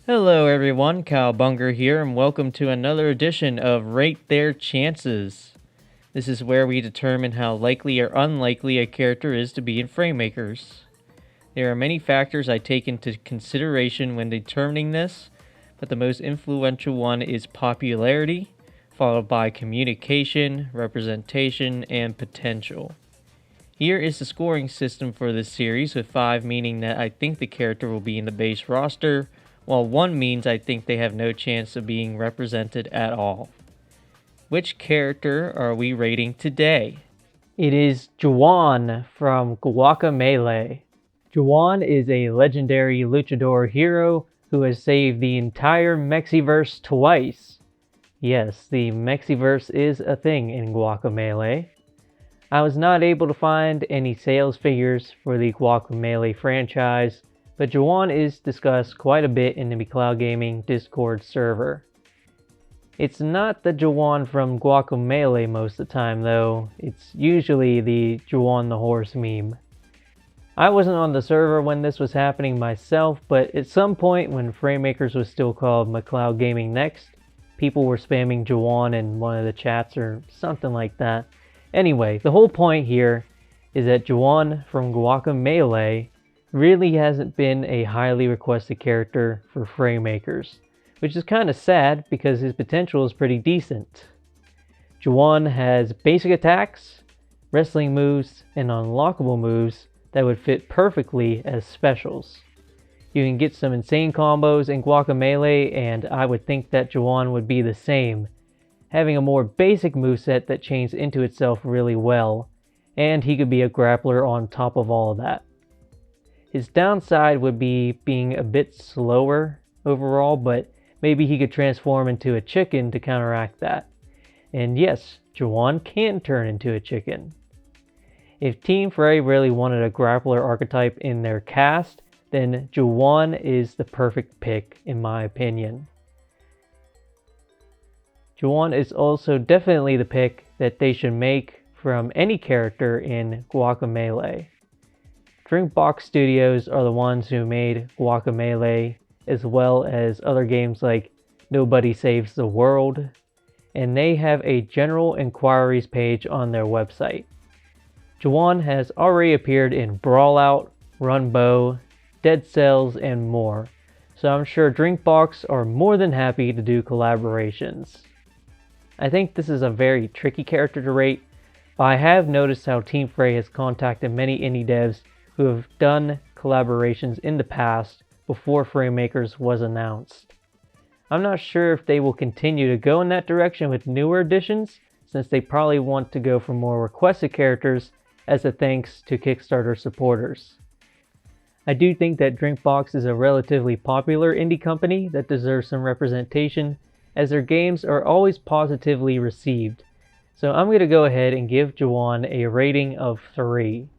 Hello everyone, Kyle Bunger here, and welcome to another edition of Rate Their Chances. This is where we determine how likely or unlikely a character is to be in Fraymakers. There are many factors I take into consideration when determining this, but the most influential one is popularity, followed by communication, representation, and potential. Here is the scoring system for this series, with 5 meaning that I think the character will be in the base roster, while 1 means I think they have no chance of being represented at all. Which character are we rating today? It is Juan from Guacamelee. Juan is a legendary luchador hero who has saved the entire Mexiverse twice. Yes, the Mexiverse is a thing in Guacamelee. I was not able to find any sales figures for the Guacamelee franchise, but Juan is discussed quite a bit in the McLeod Gaming Discord server. It's not the Juan from Guacamelee most of the time though, it's usually the Juan the Horse meme. I wasn't on the server when this was happening myself, but at some point when Fraymakers was still called McLeod Gaming Next, people were spamming Juan in one of the chats or something like that. Anyway, the whole point here is that Juan from Guacamelee really hasn't been a highly requested character for Fraymakers, which is kind of sad because his potential is pretty decent. Juan has basic attacks, wrestling moves, and unlockable moves that would fit perfectly as specials. You can get some insane combos in Guacamelee, and I would think that Juan would be the same, having a more basic moveset that chains into itself really well, and he could be a grappler on top of all of that. His downside would be being a bit slower overall, but maybe he could transform into a chicken to counteract that. And yes, Juan can turn into a chicken. If Team Fray really wanted a grappler archetype in their cast, then Juan is the perfect pick in my opinion. Juan is also definitely the pick that they should make from any character in Guacamelee. Drinkbox Studios are the ones who made Guacamelee, as well as other games like Nobody Saves the World, and they have a general inquiries page on their website. Juan has already appeared in Brawlout, Runbow, Dead Cells, and more, so I'm sure Drinkbox are more than happy to do collaborations. I think this is a very tricky character to rate, but I have noticed how Team Fray has contacted many indie devs who have done collaborations in the past before Fraymakers was announced. I'm not sure if they will continue to go in that direction with newer additions, since they probably want to go for more requested characters as a thanks to Kickstarter supporters. I do think that Drinkbox is a relatively popular indie company that deserves some representation, as their games are always positively received. So I'm going to go ahead and give Juan a rating of 3.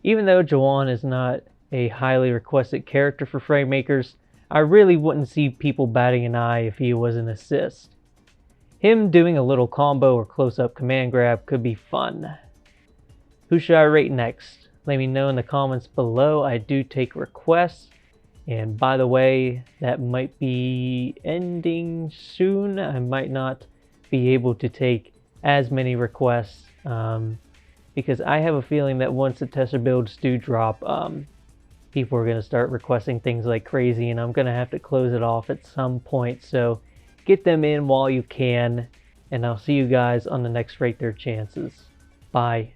Even though Juan is not a highly requested character for Fraymakers, I really wouldn't see people batting an eye if he was an assist. Him doing a little combo or close-up command grab could be fun. Who should I rate next? Let me know in the comments below. I do take requests. And by the way, that might be ending soon. I might not be able to take as many requests because I have a feeling that once the tester builds do drop, people are going to start requesting things like crazy, and I'm going to have to close it off at some point. So get them in while you can, and I'll see you guys on the next Rate Their Chances. Bye.